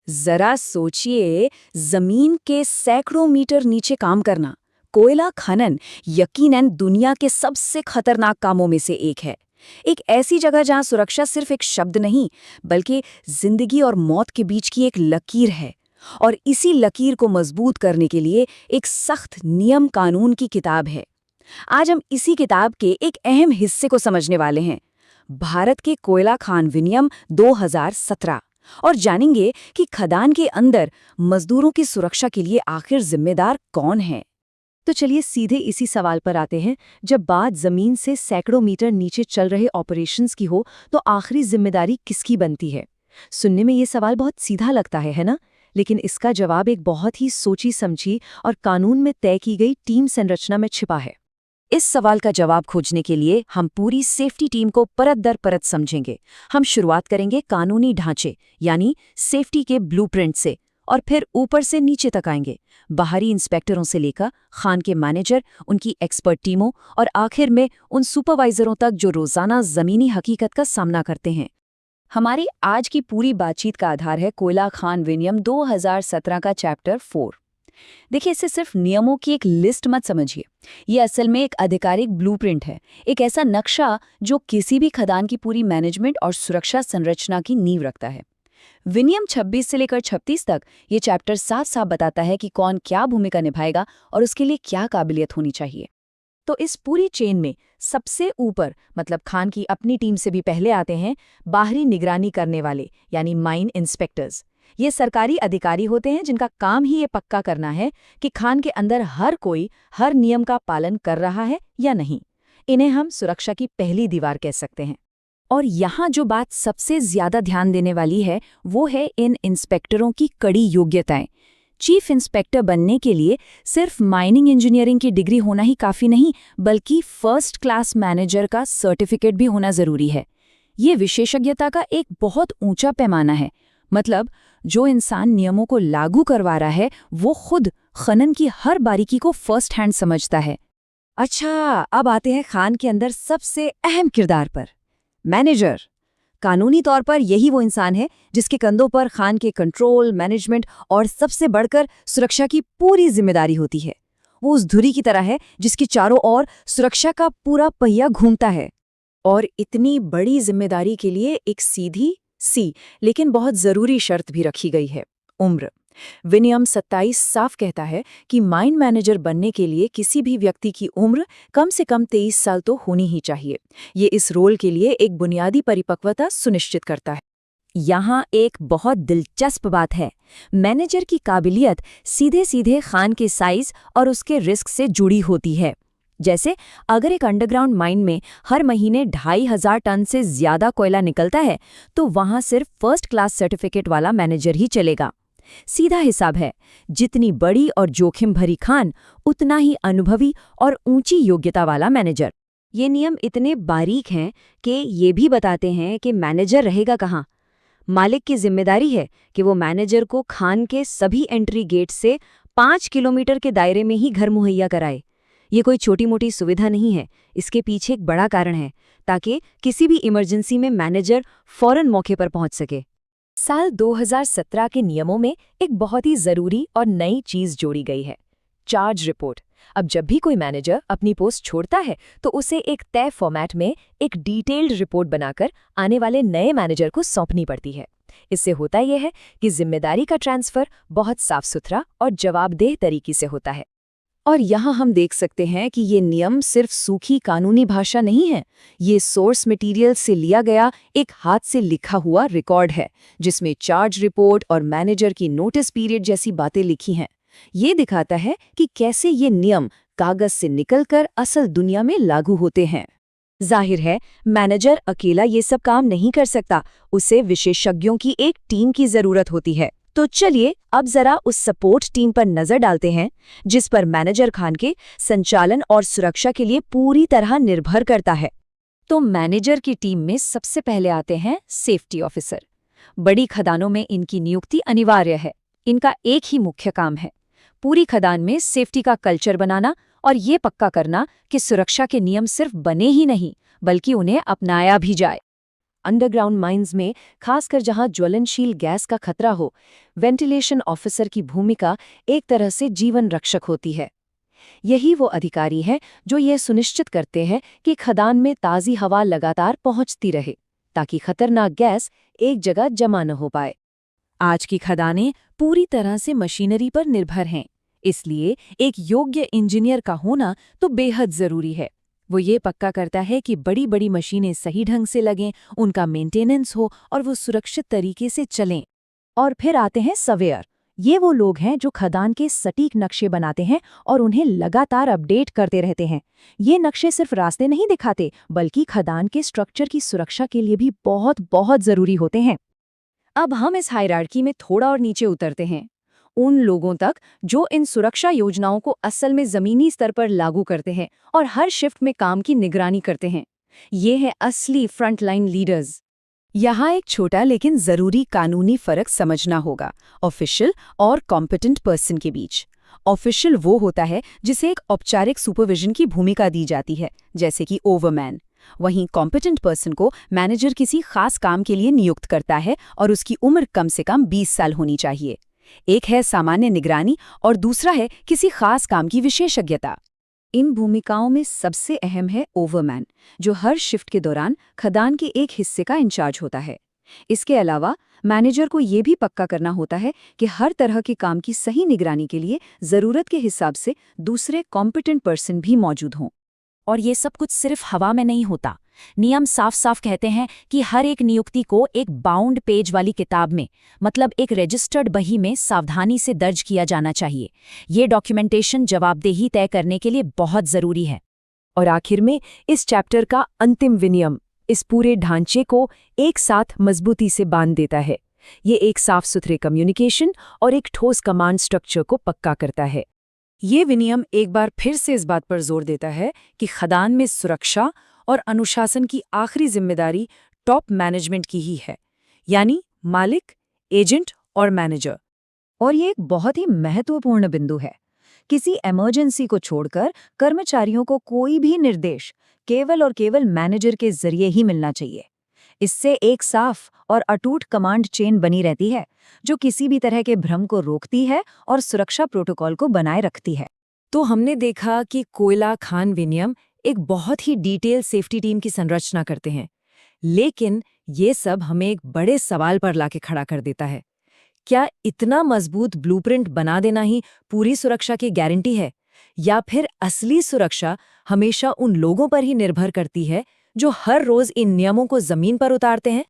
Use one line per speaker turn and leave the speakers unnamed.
जरा सोचिए, जमीन के सैकड़ों मीटर नीचे काम करना। कोयला खनन यकीनन दुनिया के सबसे खतरनाक कामों में से एक है। एक ऐसी जगह जहां सुरक्षा सिर्फ एक शब्द नहीं, बल्कि जिंदगी और मौत के बीच की एक लकीर है। और इसी लकीर को मजबूत करने के लिए एक सख्त नियम कानून की किताब है। आज हम इसी किताब के एक अहम हिस्से को समझने वाले हैं, भारत के कोयला खान विनियम 2017, और जानेंगे कि खदान के अंदर मजदूरों की सुरक्षा के लिए आखिर जिम्मेदार कौन है।
तो चलिए सीधे इसी सवाल पर आते हैं। जब बात जमीन से सैकड़ों मीटर नीचे चल रहे ऑपरेशंस की हो, तो आखिरी जिम्मेदारी किसकी बनती है? सुनने में ये सवाल बहुत सीधा लगता है ना? लेकिन इसका जवाब एक बहुत ही सोची समझी और कानून में तय की गई टीम संरचना में छिपा है।
इस सवाल का जवाब खोजने के लिए हम पूरी सेफ्टी टीम को परत दर परत समझेंगे। हम शुरुआत करेंगे कानूनी ढांचे यानी सेफ्टी के ब्लूप्रिंट से, और फिर ऊपर से नीचे तक आएंगे, बाहरी इंस्पेक्टरों से लेकर खान के मैनेजर, उनकी एक्सपर्ट टीमों और आखिर में उन सुपरवाइजरों तक जो रोजाना जमीनी हकीकत का सामना करते हैं। हमारी आज की पूरी बातचीत का आधार है कोयला खान विनियम 2017 का चैप्टर 4। देखिए, इसे सिर्फ नियमों की एक लिस्ट मत समझिए, ये असल में एक आधिकारिक ब्लूप्रिंट है, एक ऐसा नक्शा जो किसी भी खदान की पूरी मैनेजमेंट और सुरक्षा संरचना की नींव रखता है। विनियम 26 से लेकर 36 तक ये चैप्टर साफ साफ बताता है कि कौन क्या भूमिका निभाएगा और उसके लिए क्या काबिलियत होनी चाहिए। तो इस पूरी चेन में सबसे ऊपर, मतलब खान की अपनी टीम से भी पहले आते हैं बाहरी निगरानी करने वाले यानी माइन इंस्पेक्टर्स। ये सरकारी अधिकारी होते हैं जिनका काम ही ये पक्का करना है कि खान के अंदर हर कोई हर नियम का पालन कर रहा है या नहीं। इन्हें हम सुरक्षा की पहली दीवार कह सकते हैं। और यहाँ जो बात सबसे ज्यादा ध्यान देने वाली है वो है इन इंस्पेक्टरों की कड़ी योग्यताएं। चीफ इंस्पेक्टर बनने के लिए सिर्फ माइनिंग इंजीनियरिंग की डिग्री होना ही काफी नहीं, बल्कि फर्स्ट क्लास मैनेजर का सर्टिफिकेट भी होना जरूरी है। ये विशेषज्ञता का एक बहुत ऊंचा पैमाना है। मतलब जो इंसान नियमों को लागू करवा रहा है वो खुद खनन की हर बारीकी को फर्स्ट हैंड समझता है। अच्छा, अब आते हैं खान के अंदर सबसे अहम किरदार पर, मैनेजर। कानूनी तौर पर यही वो इंसान है जिसके कंधों पर खान के कंट्रोल, मैनेजमेंट और सबसे बढ़कर सुरक्षा की पूरी जिम्मेदारी होती है। वो उस धुरी की तरह है जिसकी चारों ओर सुरक्षा का पूरा पहिया घूमता है। और इतनी बड़ी जिम्मेदारी के लिए एक सीधी सी लेकिन बहुत जरूरी शर्त भी रखी गई है, उम्र। विनियम 27 साफ कहता है कि माइन मैनेजर बनने के लिए किसी भी व्यक्ति की उम्र कम से कम 23 साल तो होनी ही चाहिए। ये इस रोल के लिए एक बुनियादी परिपक्वता सुनिश्चित करता है। यहाँ एक बहुत दिलचस्प बात है, मैनेजर की काबिलियत सीधे सीधे खान के साइज और उसके रिस्क से जुड़ी होती है। जैसे अगर एक अंडरग्राउंड माइन में हर महीने 2500 टन से ज्यादा कोयला निकलता है, तो वहां सिर्फ फर्स्ट क्लास सर्टिफिकेट वाला मैनेजर ही चलेगा। सीधा हिसाब है, जितनी बड़ी और जोखिम भरी खान, उतना ही अनुभवी और ऊंची योग्यता वाला मैनेजर। ये नियम इतने बारीक हैं कि ये भी बताते हैं कि मैनेजर रहेगा कहाँ। मालिक की जिम्मेदारी है कि वो मैनेजर को खान के सभी एंट्री गेट से 5 किलोमीटर के दायरे में ही घर मुहैया कराए। ये कोई छोटी मोटी सुविधा नहीं है, इसके पीछे एक बड़ा कारण है, ताकि किसी भी इमरजेंसी में मैनेजर फौरन मौके पर पहुंच सके। साल 2017 के नियमों में एक बहुत ही जरूरी और नई चीज जोड़ी गई है, चार्ज रिपोर्ट। अब जब भी कोई मैनेजर अपनी पोस्ट छोड़ता है तो उसे एक तय फॉर्मेट में एक डिटेल्ड रिपोर्ट बनाकर आने वाले नए मैनेजर को सौंपनी पड़ती है। इससे होता यह है कि जिम्मेदारी का ट्रांसफर बहुत साफ सुथरा और जवाबदेह तरीके से होता है। और यहाँ हम देख सकते हैं कि ये नियम सिर्फ सूखी कानूनी भाषा नहीं है, ये सोर्स मटेरियल से लिया गया एक हाथ से लिखा हुआ रिकॉर्ड है, जिसमें चार्ज रिपोर्ट और मैनेजर की नोटिस पीरियड जैसी बातें लिखी हैं। ये दिखाता है कि कैसे ये नियम कागज से निकलकर असल दुनिया में लागू होते हैं। जाहिर है, मैनेजर अकेला ये सब काम नहीं कर सकता, उसे विशेषज्ञों की एक टीम की जरूरत होती है। तो चलिए अब जरा उस सपोर्ट टीम पर नजर डालते हैं जिस पर मैनेजर खान के संचालन और सुरक्षा के लिए पूरी तरह निर्भर करता है। तो मैनेजर की टीम में सबसे पहले आते हैं सेफ्टी ऑफिसर। बड़ी खदानों में इनकी नियुक्ति अनिवार्य है। इनका एक ही मुख्य काम है, पूरी खदान में सेफ्टी का कल्चर बनाना और ये पक्का करना कि सुरक्षा के नियम सिर्फ बने ही नहीं, बल्कि उन्हें अपनाया भी जाए।
अंडरग्राउंड माइंस में, खासकर जहां ज्वलनशील गैस का खतरा हो, वेंटिलेशन ऑफिसर की भूमिका एक तरह से जीवन रक्षक होती है। यही वो अधिकारी हैं जो ये सुनिश्चित करते हैं कि खदान में ताज़ी हवा लगातार पहुंचती रहे, ताकि खतरनाक गैस एक जगह जमा न हो पाए।
आज की खदानें पूरी तरह से मशीनरी पर निर्भर हैं, इसलिए एक योग्य इंजीनियर का होना तो बेहद जरूरी है। वो ये पक्का करता है कि बड़ी बड़ी मशीनें सही ढंग से लगें, उनका मेंटेनेंस हो और वो सुरक्षित तरीके से चलें।
और फिर आते हैं सर्वेयर। ये वो लोग हैं जो खदान के सटीक नक्शे बनाते हैं और उन्हें लगातार अपडेट करते रहते हैं। ये नक्शे सिर्फ रास्ते नहीं दिखाते, बल्कि खदान के स्ट्रक्चर की सुरक्षा के लिए भी बहुत बहुत जरूरी होते हैं। अब हम इस हायरार्की में थोड़ा और नीचे उतरते हैं, उन लोगों तक जो इन सुरक्षा योजनाओं को असल में जमीनी स्तर पर लागू करते हैं और हर शिफ्ट में काम की निगरानी करते हैं। ये है असली फ्रंटलाइन लीडर्स।
यहाँ एक छोटा लेकिन जरूरी कानूनी फर्क समझना होगा ऑफिशियल और कॉम्पिटेंट पर्सन के बीच। ऑफिशियल वो होता है जिसे एक औपचारिक सुपरविजन की भूमिका दी जाती है, जैसे कि ओवरमैन। वहीं कॉम्पिटेंट पर्सन को मैनेजर किसी खास काम के लिए नियुक्त करता है और उसकी उम्र कम से कम 20 साल होनी चाहिए। एक है सामान्य निगरानी और दूसरा है किसी खास काम की विशेषज्ञता।
इन भूमिकाओं में सबसे अहम है ओवरमैन, जो हर शिफ्ट के दौरान खदान के एक हिस्से का इंचार्ज होता है। इसके अलावा मैनेजर को ये भी पक्का करना होता है कि हर तरह के काम की सही निगरानी के लिए ज़रूरत के हिसाब से दूसरे कॉम्पिटेंट पर्सन भी मौजूद हों।
और ये सब कुछ सिर्फ हवा में नहीं होता। नियम साफ साफ कहते हैं कि हर एक नियुक्ति को एक बाउंड पेज वाली किताब में, मतलब एक रजिस्टर्ड बही में सावधानी से दर्ज किया जाना चाहिए। ये डॉक्यूमेंटेशन जवाबदेही तय करने के लिए बहुत ज़रूरी है।
और आखिर में इस चैप्टर का अंतिम विनियम इस पूरे ढांचे को एक साथ मजबूती से बांध देता है। ये एक साफ सुथरे कम्युनिकेशन और एक ठोस कमांड स्ट्रक्चर को पक्का करता है। ये विनियम एक बार फिर से इस बात पर जोर देता है कि खदान में सुरक्षा और अनुशासन की आखिरी जिम्मेदारी टॉप मैनेजमेंट की ही है, यानी मालिक, एजेंट और मैनेजर। और ये एक बहुत ही महत्वपूर्ण बिंदु है। किसी इमरजेंसी को छोड़कर कर्मचारियों को कोई भी निर्देश केवल और केवल मैनेजर के जरिए ही मिलना चाहिए। इससे एक साफ और अटूट कमांड चेन बनी रहती है, जो किसी भी तरह के भ्रम को रोकती है और सुरक्षा प्रोटोकॉल को बनाए रखती है। तो हमने देखा कि कोयला खान विनियम एक बहुत ही डिटेल सेफ्टी टीम की संरचना करते हैं, लेकिन ये सब हमें एक बड़े सवाल पर लाके खड़ा कर देता है। क्या इतना मजबूत ब्लूप्रिंट बना देना ही पूरी सुरक्षा की गारंटी है, या फिर असली सुरक्षा हमेशा उन लोगों पर ही निर्भर करती है जो हर रोज इन नियमों को जमीन पर उतारते हैं?